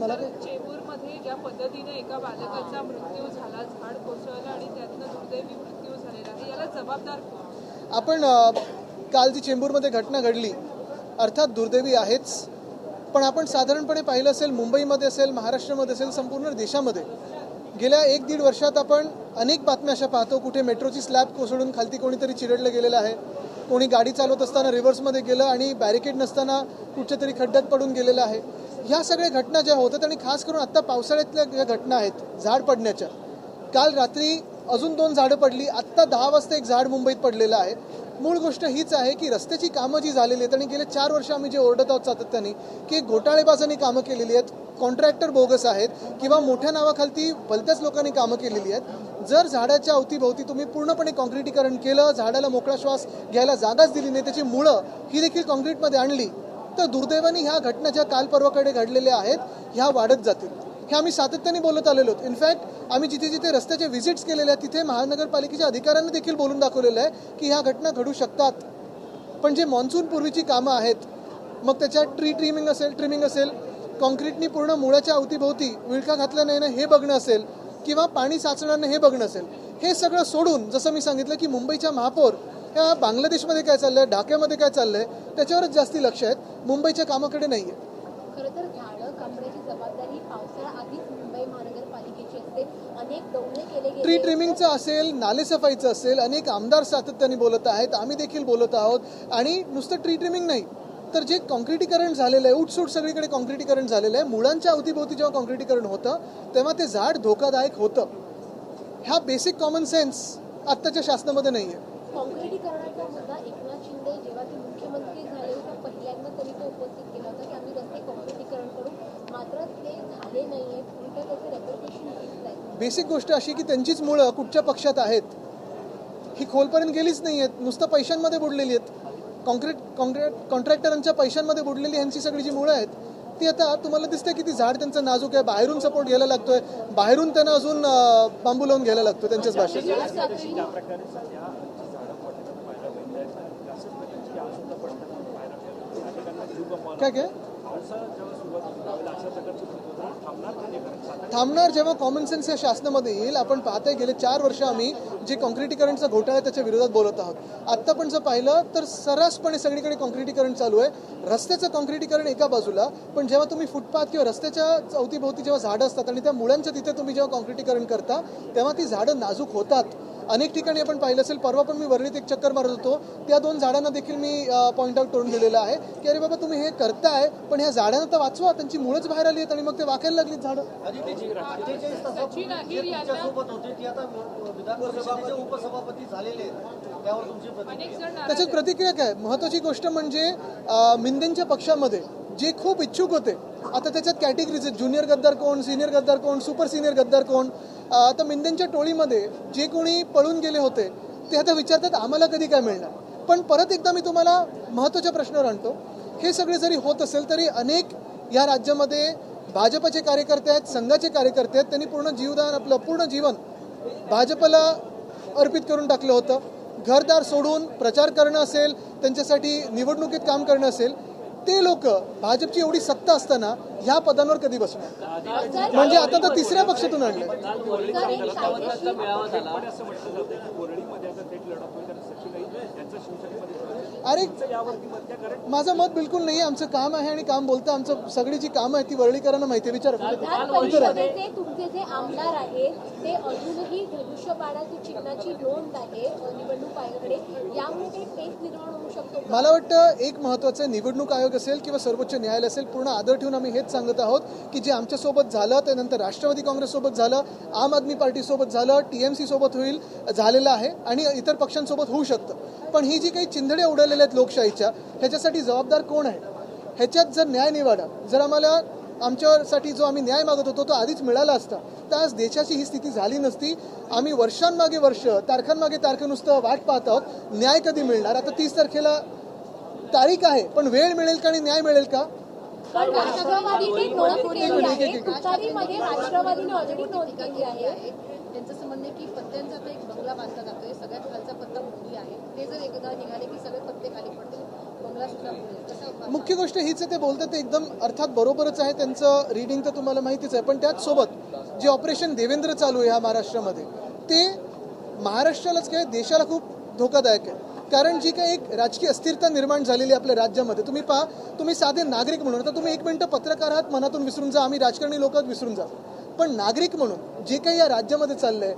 मला चेंबूरमध्ये ज्या पद्धतीने एका बालकाचा मृत्यू झाला, झाड कोसळलं आणि त्यातनं दुर्दैवी मृत्यू झालेला आहे, याला जबाबदार कोण? आपण काल जी चेंबूरमध्ये घटना घडली अर्थात दुर्दैवी आहेच, पण आपण साधारणपणे पाहिलं असेल मुंबईमध्ये असेल, महाराष्ट्रामध्ये असेल, संपूर्ण देशामध्ये गेल्या 1-1.5 वर्षात आपण अनेक बातम्या अशा पाहतो, कुठे मेट्रोची स्लॅब कोसळून खालती कोणीतरी चिरडलं गेलेलं आहे, कोणी गाडी चालवत असताना रिव्हर्समध्ये गेलं आणि बॅरिकेड नसताना कुठच्या तरी खड्ड्यात पडून गेलेलं आहे. ह्या सगळ्या घटना ज्या होतात आणि खास करून आत्ता पावसाळ्यातल्या ज्या घटना आहेत झाड पडण्याच्या, काल रात्री अजून 2 झाडं पडली, आत्ता 10 वाजता एक झाड मुंबईत पडलेलं आहे. मूळ गोष्ट हीच आहे की रस्त्याची कामं जी झालेली आहेत आणि गेले 4 वर्ष आम्ही जे ओरडत आहोत सातत्याने की घोटाळेबाजांनी कामं केलेली आहेत, कॉन्ट्रॅक्टर बोगस आहेत किंवा मोठ्या नावाखालती भलत्याच लोकांनी कामं केलेली आहेत. जर झाडाच्या अवतीभोवती तुम्ही पूर्णपणे कॉन्क्रिटीकरण केलं, झाडाला मोकळा श्वास घ्यायला जागाच दिली नाही, त्याची मुळं ही देखील कॉन्क्रीटमध्ये आणली, तर दुर्दैवाने ह्या घटना ज्या काल परवाकडे घडलेल्या आहेत ह्या वाढत जातील. हे आम्ही सातत्याने बोलत आलेलो आहोत. इनफॅक्ट आम्ही जिथे जिथे रस्त्याचे व्हिजिट्स केलेले आहेत तिथे महानगरपालिकेच्या अधिकाऱ्यांना देखील बोलून दाखवलेलं आहे की ह्या घटना घडू शकतात. पण जे मॉन्सून पूर्वीची कामं आहेत, मग त्याच्यात ट्रिमिंग असेल, कॉन्क्रीटनी पूर्ण मुळाच्या अवतीभोवती विळखा घातल्या नाही ना हे बघणं असेल किंवा पाणी साचणार नाही हे बघणं असेल, हे सगळं सोडून जसं मी सांगितलं की मुंबईच्या महापौर ह्या बांगलादेशमध्ये काय चाललंय, ढाक्यामध्ये काय चाललंय त्याच्यावरच जास्ती लक्ष आहेत, मुंबईच्या कामाकडे नाही आहे. खरं तर झाडं कापण्याची जबाबदारी पावसाळा आधीच मुंबई महानगरपालिकेची असते. अनेक दौरे केले गेले, ट्री ट्रिमिंगचं असेल, नालेसफाईचं असेल, अनेक आमदार सातत्याने बोलत आहेत, आम्ही देखील बोलत आहोत. आणि नुसतं ट्री ट्रिमिंग नाही तर जे कॉन्क्रिटीकरण झालेलं आहे, उठसूट सगळीकडे कॉन्क्रिटीकरण झालेलं आहे, मुळांच्या अवतीभोवती जेव्हा कॉन्क्रिटीकरण होतं तेव्हा ते झाड धोकादायक होतं. ह्या बेसिक कॉमन सेन्स आत्ताच्या शासनामध्ये नाही आहे. कॉन्क्रिटीकरणाचा मुद्दा एकनाथ शिंदे जेव्हा ते मुख्यमंत्री झाले होते पहिल्यांदा त्यांनी तो उपस्थित केला होता की आम्ही रस्ते कॉन्क्रिटीकरण करू, मात्र ते झाले नाहीये. उलट त्याचे रेपरकेशन दिसत आहेत. बेसिक गोष्ट अशी की त्यांचीच मुळं कुठच्या पक्षात आहेत ही खोलपर्यंत गेलीच नाही आहेत, नुसतं पैशांमध्ये बुडलेली आहेत. कॉन्ट्रॅक्टरांच्या पैशांमध्ये बुडलेली ह्यांची सगळी जी मुळं आहेत ती आता तुम्हाला दिसते की ती झाड त्यांचं नाजूक आहे, बाहेरून सपोर्ट घ्यायला लागतोय, बाहेरून त्यांना अजून बांबू लावून घ्यायला लागतो त्यांच्याच भाषेत. काय काय थांबणार जेव्हा कॉमन सेन्स या शासनामध्ये येईल. आपण पाहताय गेले 4 वर्ष आम्ही जे कॉन्क्रिटीकरणचा घोटाळा त्याच्या विरोधात बोलत आहोत. आत्ता पण जर पाहिलं तर सर्रासपणे सगळीकडे कॉन्क्रिटीकरण चालू आहे. रस्त्याचं कॉन्क्रिटीकरण एका बाजूला, पण जेव्हा तुम्ही फुटपाथ किंवा रस्त्याच्या अवतीभोवती जेव्हा झाडं असतात आणि त्या मुळांच्या तिथे तुम्ही जेव्हा कॉन्क्रिटीकरण करता तेव्हा ती झाडं नाजूक होतात. अनेक ठिकाणी आपण पाहिलं असेल, परवा पण मी वरळीत एक चक्कर मारत होतो, त्या 2 झाडांना देखील मी पॉईंट आउट करून दिलेलं आहे की अरे बाबा तुम्ही हे करताय पण ह्या झाडांना तर वाचवा, त्यांची मुळंच बाहेर आली आहेत आणि मग ते वाकायला लागलीत झाडं. त्याच्यात प्रतिक्रिया काय, महत्वाची गोष्ट म्हणजे मिंदेंच्या पक्षामध्ये जे खूप इच्छुक होते, आता त्याच्यात कॅटेगरीज आहेत, ज्युनियर गद्दार कोण, सिनियर गद्दार कोण, सुपर सिनियर गद्दार कोण. आता मिंदेंच्या टोळीमध्ये जे कोणी पळून गेले होते ते आता विचारतात आम्हाला कधी काय मिळणार. पण परत एकदा मी तुम्हाला महत्त्वाच्या प्रश्नावर आणतो, हे सगळे जरी होत असेल तरी अनेक या राज्यामध्ये भाजपचे कार्यकर्ते आहेत, संघाचे कार्यकर्ते आहेत, त्यांनी आपलं पूर्ण जीवन भाजपला अर्पित करून टाकलं होतं. घरदार सोडून प्रचार करणं असेल, त्यांच्यासाठी निवडणुकीत काम करणं असेल, ते लोक भाजपची एवढी सत्ता असताना ह्या पदांवर कधी बसणार? म्हणजे आता तर 3ऱ्या पक्षातून आणले. अरे माझं मत बिलकुल नाही. आमचं काम आहे आणि काम बोलतं. आमचं सगळी जी कामं आहेत ती वरळीकरांना माहिती आहे. विचार तुमचे जे आमदार आहेत ते अजूनही धनुष्यबाणाची चिन्हाची नोंद आहे निवडणूक आयोगाकडे, यामुळे काही पेच निर्माण होऊ शकतो. मला वाटतं एक महत्त्वाचं निवडणूक आयोग असेल किंवा सर्वोच्च न्यायालय असेल, पूर्ण आदर ठेवून आम्ही हेच सांगत आहोत की जे आमच्यासोबत झालं त्यानंतर राष्ट्रवादी काँग्रेससोबत झालं, आम आदमी पार्टीसोबत झालं, TMC सोबत झालेलं आहे आणि इतर पक्षांसोबत होऊ शकतं. पण ही जी काही चिंधडे उडवलेल्या आहेत लोकशाहीच्या, ह्याच्यासाठी जबाबदार कोण आहे? ह्याच्यात जर न्याय निवाडा, जर आम्हाला आमच्यासाठी जो आम्ही न्याय मागत होतो तो आधीच मिळाला असता तर आज देशाची ही स्थिती झाली नसती. आम्ही वर्षांमागे वर्ष, तारखांमागे तारखं नुसतं वाट पाहत आहोत, न्याय कधी मिळणार. आता 30 तारखेला तारीख आहे, पण वेळ मिळेल का आणि न्याय मिळेल का? राष्ट्रवादीने ऑलरेडी नोंद केली आहे. त्यांचं असं म्हणणं आहे की पत्त्यांचा एक बंगला बांधला जातोय, सगळ्यात खालचा पत्ता मोदी आहे, ते जर एकदा निघाले की सगळे पत्ते खाली पडतील. मामला सुद्धा पुढे कसं मुख्य गोष्ट हीच आहे, ते बोलतात ते एकदम अर्थात बरोबरच आहे, त्यांचं रीडिंग तर तुम्हाला माहितीच आहे. पण त्याच सोबत जे ऑपरेशन देवेंद्र चालू आहे ह्या महाराष्ट्रामध्ये, ते महाराष्ट्रालाच काय देशाला खूप धोकादायक आहे. कारण जी काही एक राजकीय अस्थिरता निर्माण झालेली आहे आपल्या राज्यामध्ये, तुम्ही पहा, तुम्ही साधे नागरिक म्हणून, आता तुम्ही 1 मिनिटं पत्रकार आहात, मनातून विसरून जा, आम्ही राजकारणी लोक विसरून जा, पण नागरिक म्हणून जे काही या राज्यामध्ये चाललंय,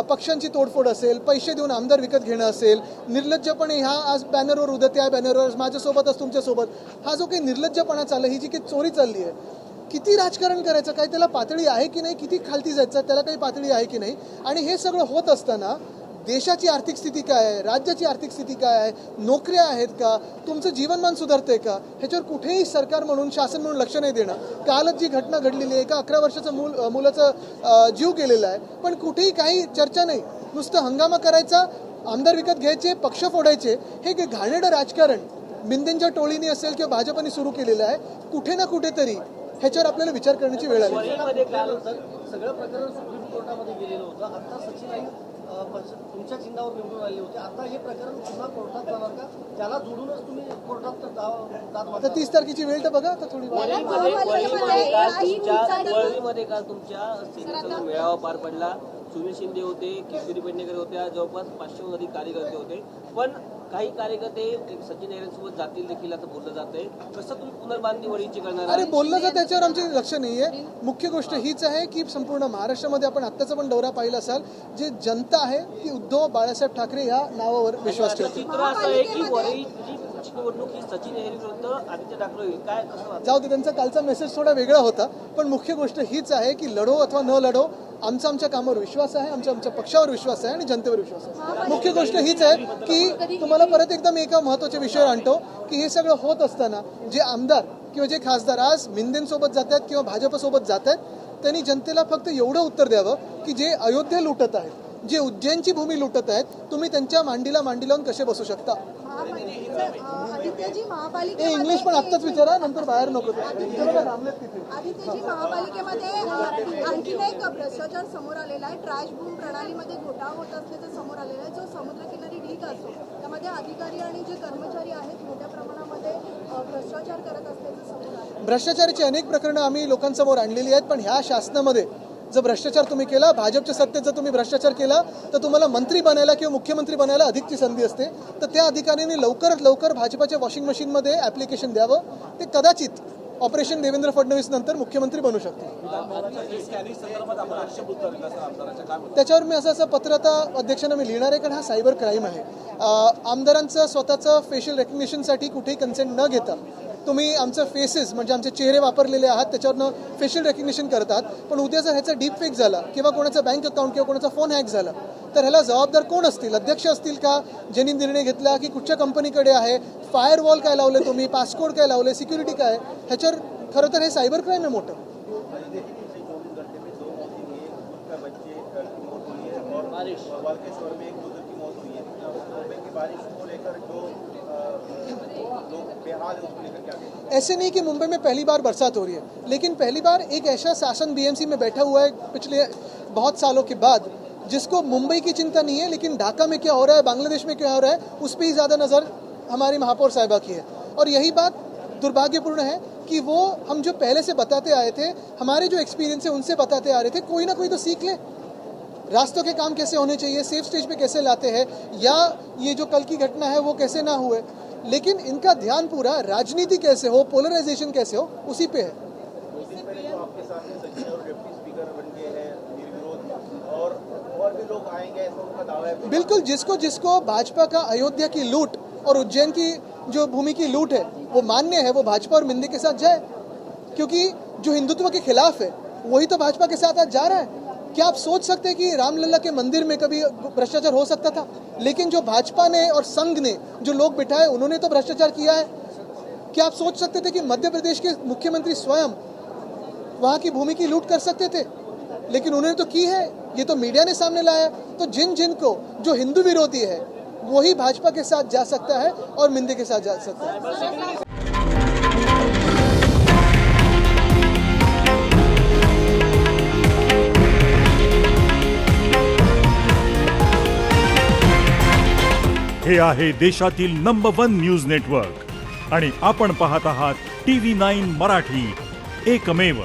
पक्षांची तोडफोड असेल, पैसे देऊन आमदार विकत घेणं असेल, निर्लज्जपणे ह्या आज बॅनरवर उद्या त्या बॅनरवर माझ्यासोबतच तुमच्यासोबत, हा जो काही निर्लज्जपणा चालला, ही जी काही चोरी चालली आहे, किती राजकारण करायचं, काय त्याला पातळी आहे की नाही, किती खालती जायचं त्याला काही पातळी आहे की नाही. आणि हे सगळं होत असताना देशाची आर्थिक स्थिती काय आहे, राज्याची आर्थिक स्थिती काय आहे, नोकऱ्या आहेत का, तुमचं जीवनमान सुधारतंय का, ह्याच्यावर कुठेही सरकार म्हणून, शासन म्हणून लक्ष नाही देणं. कालच जी घटना घडलेली आहे, एका 11 वर्षाचं मुलाचं जीव गेलेला आहे, पण कुठेही काही चर्चा नाही, नुसतं हंगामा करायचा, आमदार विकत घ्यायचे, पक्ष फोडायचे, हे घाणेरडं राजकारण मिंदेंच्या टोळीने असेल किंवा भाजपने सुरू केलेलं आहे. कुठे ना कुठेतरी ह्याच्यावर आपल्याला विचार करण्याची वेळ आली. सगळं प्रकरण सुप्रीम कोर्टामध्ये गेलेलं होतं. आता सचिन आई तुमच्या चिन्हावर निवडून आले होते. आता हे प्रकरण पुन्हा कोर्टात जाणार का? त्याला जोडूनच तुम्ही कोर्टात आता 30 तारखेची वेळ तर बघा. आता थोडी वळीमध्ये काल तुमच्या सेनेचा मेळावा पार पडला. सुनील शिंदे होते, किशोरी पेडणेकर होत्या, जवळपास 500 अधिक कार्यकर्ते होते. पण काही कार्यकर्ते सचिन अहिरेंसोबत जातील देखील असं बोललं जातंय. कसं तुम्ही पुनर्बांधणी वळीची करणार? अरे बोललं जातं, त्याच्यावर आमचे लक्ष नाहीये. मुख्य गोष्ट हीच आहे की संपूर्ण महाराष्ट्रामध्ये आपण आत्ताचा पण दौरा पाहिला असाल, जे जनता आहे ती उद्धव बाळासाहेब ठाकरे या नावावर विश्वास ठेवते. चित्र असं आहे की वरळीची निवडणूक ही सचिन अहिरे विरुद्ध आदित्य ठाकरे होईल. काय कसं जाऊ दे, त्यांचा कालचा मेसेज थोडा वेगळा होता, पण मुख्य गोष्ट हीच आहे की लढो अथवा न लढो, आमच्या कामावर विश्वास आहे, आमच्या पक्षावर विश्वास आहे आणि जनतेवर विश्वास आहे. मुख्य गोष्ट हीच आहे की तुम्हाला परत एकदा मी एका महत्त्वाच्या विषयावर आणतो की हे सगळं होत असताना जे आमदार किंवा जे खासदार आज मिंदेंसोबत जात आहेत किंवा भाजपसोबत जात आहेत, त्यांनी जनतेला फक्त एवढं उत्तर द्यावं की जे अयोध्या लुटत आहेत, जे उज्जैनची भूमी लुटत आहेत, तुम्ही त्यांच्या मांडीला मांडी लावून कसे बसू शकता? आदित्यजी हे इंग्लिश पण आत्ताच विचारा, नंतर बाहेर नको. आदित्यजी महापालिकेमध्ये आणखीन एक भ्रष्टाचार समोर आलेला आहे. ट्रॅश बूम प्रणालीमध्ये घोटाळा होत असल्याचं समोर आलेलं आहे. जो समुद्रकिनारी ढीग असतो त्यामध्ये अधिकारी आणि जे कर्मचारी आहेत मोठ्या प्रमाणामध्ये भ्रष्टाचार करत असल्याचं समोर आलं. भ्रष्टाचाराची अनेक प्रकरणं आम्ही लोकांसमोर आणलेली आहेत, पण ह्या शासनामध्ये जर भ्रष्टाचार तुम्ही केला, भाजपच्या सत्तेत जर तुम्ही भ्रष्टाचार केला, तर तुम्हाला मंत्री बनायला किंवा मुख्यमंत्री बनायला अधिकची संधी असते. तर त्या अधिकाऱ्यांनी लवकरात लवकर भाजपाच्या वॉशिंग मशीनमध्ये ॲप्लिकेशन द्यावं. ते कदाचित ऑपरेशन देवेंद्र फडणवीस नंतर मुख्यमंत्री बनू शकते. त्याच्यावर मी असं पत्र आता अध्यक्षांना मी लिहिणार आहे, कारण हा सायबर क्राईम आहे. आमदारांचं स्वतःचं फेशियल रेकग्निशनसाठी कुठेही कन्सेंट न घेता तुम्ही आमचं फेसेस म्हणजे आमचे चेहरे वापरलेले आहात, त्याच्यावरनं फेशियल रेकग्निशन करतात. पण उद्या जर ह्याचा डीप फेक झाला किंवा कोणाचा बँक अकाउंट किंवा कोणाचा फोन हॅक झाला, तर ह्याला जबाबदार कोण असतील? अध्यक्ष असतील का, ज्यांनी निर्णय घेतला, की कुठच्या कंपनीकडे आहे, फायरवॉल काय लावले तुम्ही, पासकोड काय लावले, सिक्युरिटी काय? ह्याच्यावर खरं तर हे सायबर क्राईम आहे मोठं. ऐसे नहीं कि मुंबई में पहली बार बरसात हो रही है, लेकिन पहली बार एक ऐसा शासन बीएमसी में बैठा हुआ है पिछले बहुत सालों के बाद, जिसको मुंबई की चिंता नहीं है, लेकिन ढाका में क्या हो रहा है, बांग्लादेश में क्या हो रहा है, उस पर ही ज़्यादा नज़र हमारी महापौर साहिबा की है. और यही बात दुर्भाग्यपूर्ण है कि वो हम जो पहले से बताते आए थे, हमारे जो एक्सपीरियंस है उनसे बताते आ रहे थे, कोई ना कोई तो सीख ले. रास्तों के काम कैसे होने चाहिए, सेफ स्टेज पे कैसे लाते हैं, या ये जो कल की घटना है वो कैसे ना हुए. लेकिन इनका ध्यान पूरा राजनीति कैसे हो, पोलराइजेशन कैसे हो, उसी पे है. बिल्कुल, जिसको जिसको भाजपा का अयोध्या की लूट और उज्जैन की जो भूमि की लूट है वो मान्य है, वो भाजपा और मिंदे के साथ जाए, क्योंकि जो हिंदुत्व के खिलाफ है वही तो भाजपा के साथ आज जा रहा है. क्या आप सोच सकते हैं कि रामलला के मंदिर में कभी भ्रष्टाचार हो सकता था? लेकिन जो भाजपा ने और संघ ने जो लोग बिठाए उन्होंने तो भ्रष्टाचार किया है. क्या आप सोच सकते थे कि मध्य प्रदेश के मुख्यमंत्री स्वयं वहाँ की भूमि की लूट कर सकते थे? लेकिन उन्होंने तो की है, ये तो मीडिया ने सामने लाया. तो जिन को जो हिंदू विरोधी है वही भाजपा के साथ जा सकता है और मिंदे के साथ जा सकता है. हे आहे देशातील नंबर 1 न्यूज नेटवर्क आणि आपण पाहत आहात TV9 मराठी, एकमेव.